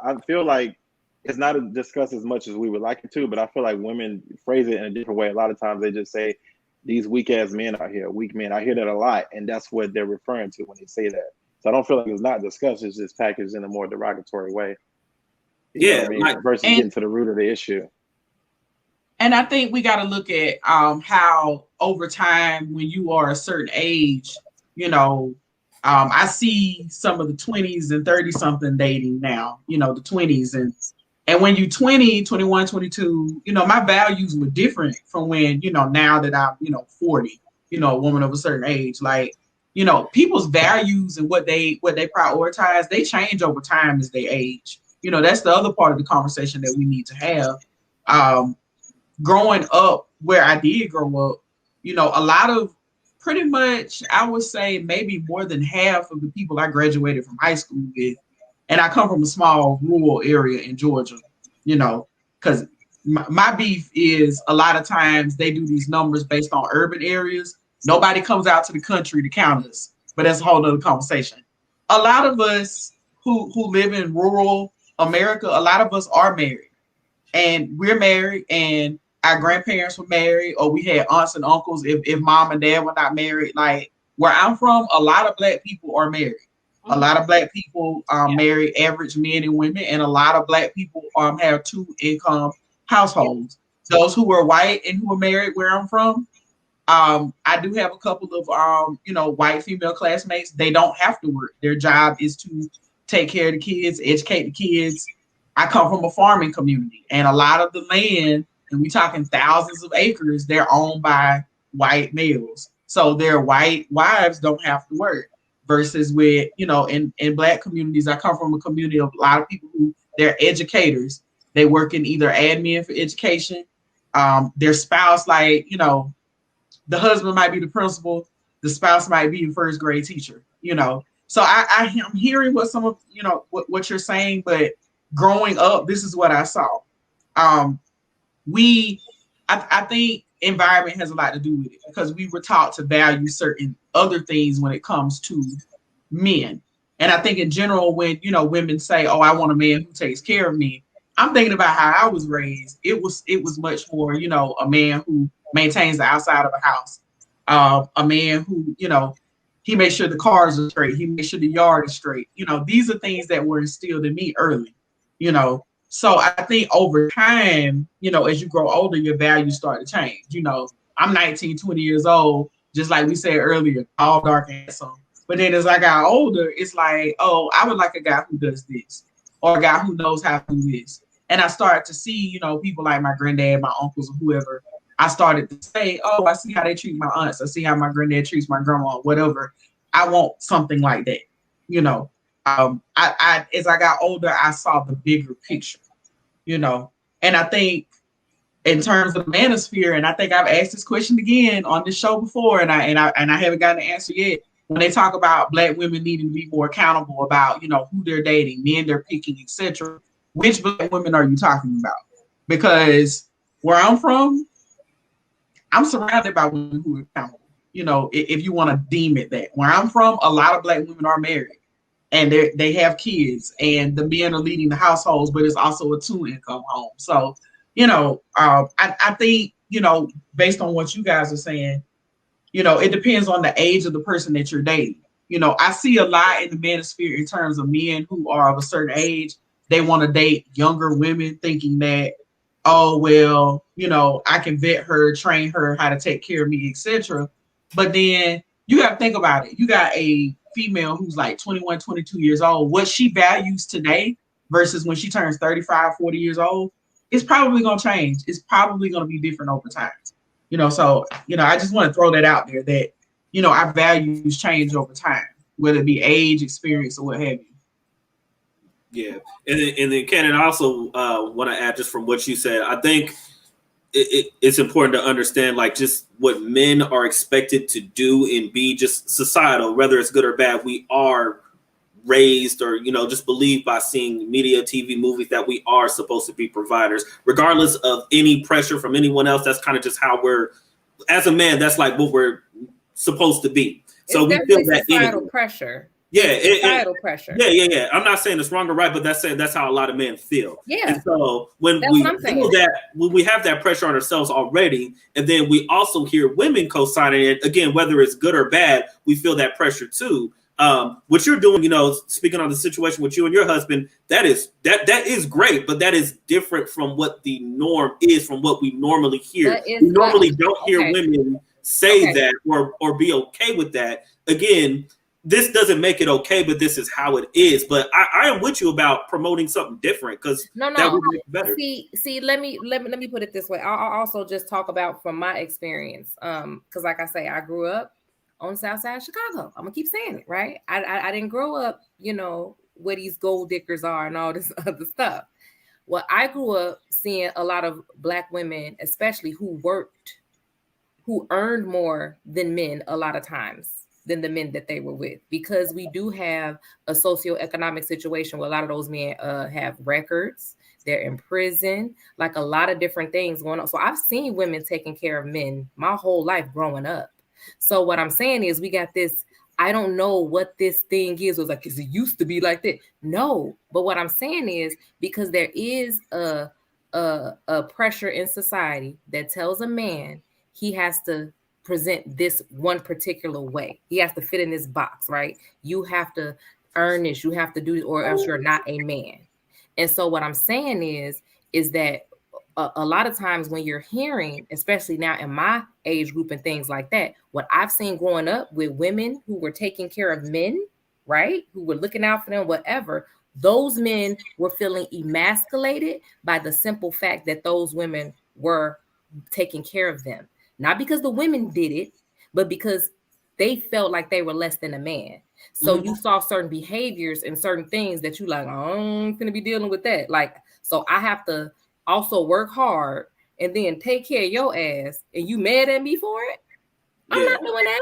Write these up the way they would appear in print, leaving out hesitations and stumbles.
I feel like it's not discussed as much as we would like it to, but I feel like women phrase it in a different way. A lot of times they just say, these weak ass men out here, weak men. I hear that a lot, and that's what they're referring to when they say that. So I don't feel like it's not discussed, it's just packaged in a more derogatory way. You know what I mean? Versus getting to the root of the issue. And I think we got to look at how over time, when you are a certain age, I see some of the 20s and 30 something dating now, the 20s. And when you 20, 21, 22, my values were different from when, now that I'm, 40, a woman of a certain age. Like, people's values and what they prioritize, they change over time as they age. That's the other part of the conversation that we need to have. Growing up where I did grow up, a lot of pretty much, I would say maybe more than half of the people I graduated from high school with, and I come from a small rural area in Georgia, because my beef is a lot of times they do these numbers based on urban areas. Nobody comes out to the country to count us, but that's a whole nother conversation. A lot of us who live in rural America, a lot of us are married, and we're married, and our grandparents were married, or we had aunts and uncles if mom and dad were not married. Like where I'm from, a lot of Black people are married. A lot of Black people marry average men and women, and a lot of Black people have 2-income households. Those who are white and who are married where I'm from, I do have a couple of white female classmates. They don't have to work. Their job is to take care of the kids, educate the kids. I come from a farming community, and a lot of the land, and we're talking thousands of acres, they're owned by white males. So their white wives don't have to work. Versus with, in Black communities, I come from a community of a lot of people who they're educators. They work in either admin for education. Their spouse, the husband might be the principal, the spouse might be a first grade teacher, So I'm hearing what some of, what you're saying, but growing up, this is what I saw. I think environment has a lot to do with it because we were taught to value certain other things when it comes to men. And I think in general, when, women say, oh, I want a man who takes care of me, I'm thinking about how I was raised. It was much more, a man who maintains the outside of a house, a man who, he makes sure the cars are straight. He makes sure the yard is straight. These are things that were instilled in me early, So I think over time, as you grow older, your values start to change. I'm 19, 20 years old, just like we said earlier, all dark and handsome. But then as I got older, it's like, oh, I would like a guy who does this or a guy who knows how to do this. And I started to see, people like my granddad, my uncles, or whoever. I started to say, oh, I see how they treat my aunts. I see how my granddad treats my grandma, whatever. I want something like that, I as I got older, I saw the bigger picture, and I think in terms of the manosphere, and I think I've asked this question again on this show before, and I haven't gotten an answer yet. When they talk about Black women needing to be more accountable about, who they're dating, men they're picking, etc., which Black women are you talking about? Because where I'm from, I'm surrounded by women who are accountable. If you want to deem it that. Where I'm from, a lot of Black women are married. And they have kids, and the men are leading the households, but it's also a 2-income home. So, I think, based on what you guys are saying, it depends on the age of the person that you're dating. I see a lot in the manosphere in terms of men who are of a certain age. They want to date younger women thinking that, oh, well, I can vet her, train her how to take care of me, etc. But then you got to think about it. You got a female who's like 21, 22 years old. What she values today versus when she turns 35, 40 years old, it's probably going to change. It's probably going to be different over time. So, I just want to throw that out there that, our values change over time, whether it be age, experience, or what have you. Yeah. And then Cannon, I also want to add just from what you said, I think it's important to understand like just what men are expected to do and be just societal, whether it's good or bad. We are raised or, just believed by seeing media, TV, movies that we are supposed to be providers, regardless of any pressure from anyone else. That's kind of just how we're, as a man, that's like what we're supposed to be. So we feel that societal pressure. Yeah, societal pressure. Yeah. I'm not saying it's wrong or right, but that's how a lot of men feel. Yeah. And so when That's we what I'm saying. feel that, when we have that pressure on ourselves already, and then we also hear women co-signing it, again, whether it's good or bad, we feel that pressure too. What you're doing, speaking on the situation with you and your husband, that is great, but that is different from what the norm is, from what we normally hear. We normally don't hear women say that or be okay with that. Again, this doesn't make it okay, but this is how it is. But I am with you about promoting something different, because that would make it better. See, let me put it this way. I'll also just talk about from my experience. Because like I say, I grew up on the South Side of Chicago. I'm gonna keep saying it, right? I didn't grow up, where these gold diggers are and all this other stuff. Well, I grew up seeing a lot of Black women, especially who earned more than men a lot of times, than the men that they were with, because we do have a socioeconomic situation where a lot of those men have records, they're in prison, like a lot of different things going on. So I've seen women taking care of men my whole life growing up. So what I'm saying is we got this, I don't know what this thing is. It was like, because it used to be like that. No, but what I'm saying is because there is a pressure in society that tells a man he has to present this one particular way. He has to fit in this box, right? You have to earn this, you have to do this, or else you're not a man. And so what I'm saying is that a lot of times when you're hearing, especially now in my age group and things like that, what I've seen growing up with women who were taking care of men, right? Who were looking out for them, whatever, those men were feeling emasculated by the simple fact that those women were taking care of them. Not because the women did it, but because they felt like they were less than a man. So you saw certain behaviors and certain things that you like, I'm gonna be dealing with that. Like, so I have to also work hard and then take care of your ass, and you mad at me for it? I'm not doing that.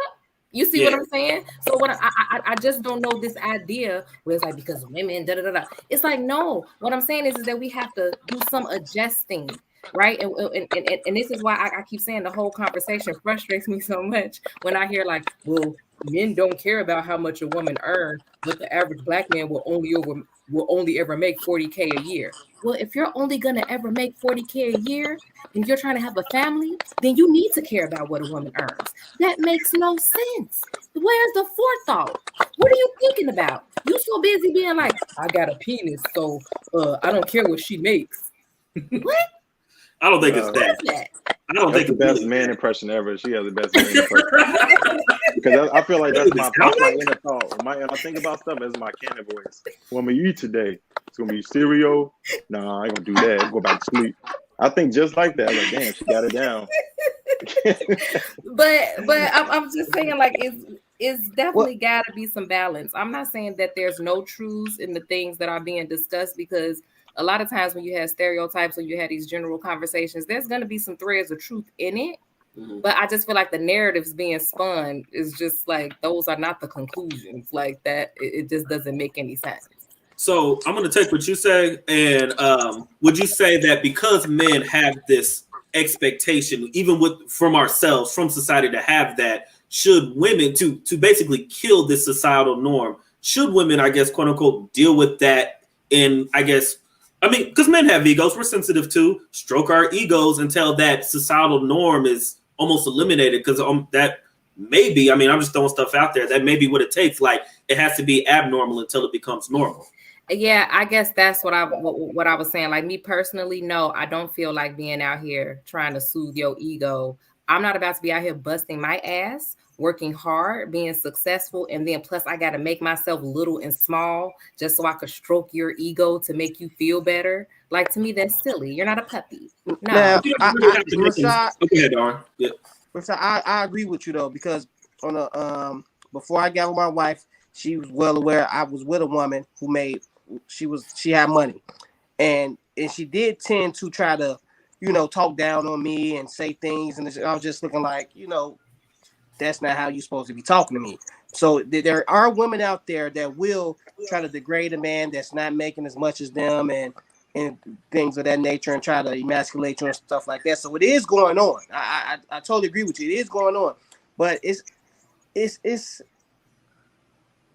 You see what I'm saying? So what I just don't know this idea where it's like because women, da da da da. It's like, no, what I'm saying is that we have to do some adjusting. Right. And this is why I keep saying the whole conversation frustrates me so much when I hear like, well, men don't care about how much a woman earns, but the average Black man will only ever make 40K a year. Well, if you're only gonna ever make 40K a year and you're trying to have a family, then you need to care about what a woman earns. That makes no sense. Where's the forethought? What are you thinking about? You so busy being like, I got a penis, so I don't care what she makes. What? I don't think it's that. I don't think the best man impression ever. She has the best man impression. Because I feel like that's my inner thought. When I think about stuff, that's my Cannon voice. What am I eat today? It's gonna be cereal. Nah, I ain't gonna do that. Go back to sleep. I think just like that. I'm like, damn, she got it down. but I'm just saying, like, it's definitely got to be some balance. I'm not saying that there's no truths in the things that are being discussed, because a lot of times when you have stereotypes or you have these general conversations, there's going to be some threads of truth in it. But I just feel like the narratives being spun is just like, those are not the conclusions. Like that, it just doesn't make any sense. So I'm going to take what you say. And would you say that because men have this expectation, even from ourselves, from society, to have that, should women to basically kill this societal norm, should women, I guess, quote unquote, deal with that in, because men have egos, we're sensitive too, stroke our egos until that societal norm is almost eliminated, because that maybe, I'm just throwing stuff out there, that may be what it takes. Like, it has to be abnormal until it becomes normal. Yeah, I guess that's what I was saying. Like, me personally, no, I don't feel like being out here trying to soothe your ego. I'm not about to be out here busting my ass, working hard, being successful, and then plus I got to make myself little and small just so I could stroke your ego to make you feel better. Like, to me, that's silly. You're not a puppy. No. Now, okay, Darn. Yeah. I agree with you though, because on a before I got with my wife, she was well aware I was with a woman who she had money, and she did tend to try to, talk down on me and say things, and I was just looking like, that's not how you're supposed to be talking to me. So there are women out there that will try to degrade a man that's not making as much as them and things of that nature, and try to emasculate you and stuff like that. So it is going on. I totally agree with you. It is going on, but it's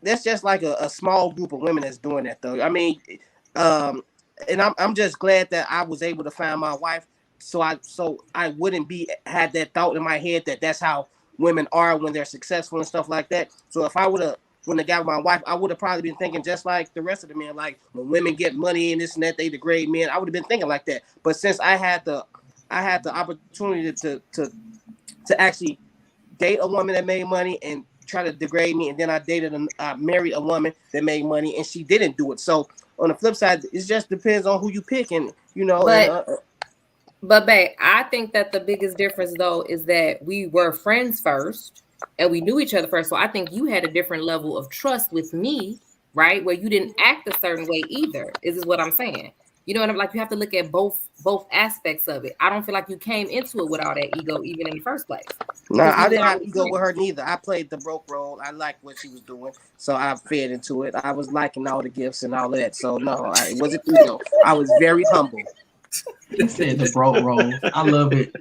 that's just like a small group of women that's doing that though. I mean, and I'm just glad that I was able to find my wife, so I wouldn't had that thought in my head that that's how women are when they're successful and stuff like that. So if I would have when I got my wife, I would have probably been thinking just like the rest of the men, like when women get money and this and that, they degrade men. I would have been thinking like that. But since I had the opportunity to actually date a woman that made money and try to degrade me, and then I married a woman that made money and she didn't do it. So on the flip side, it just depends on who you pick, and you know. But babe, I think that the biggest difference though is that we were friends first and we knew each other first. So I think you had a different level of trust with me, right? Where you didn't act a certain way either. Is what I'm saying. You know what I'm like? You have to look at both aspects of it. I don't feel like you came into it with all that ego even in the first place. No, I didn't have ego with her neither. I played the broke role. I liked what she was doing, so I fed into it. I was liking all the gifts and all that. So no, it wasn't ego. I was very humble. He said the broke role. I love it.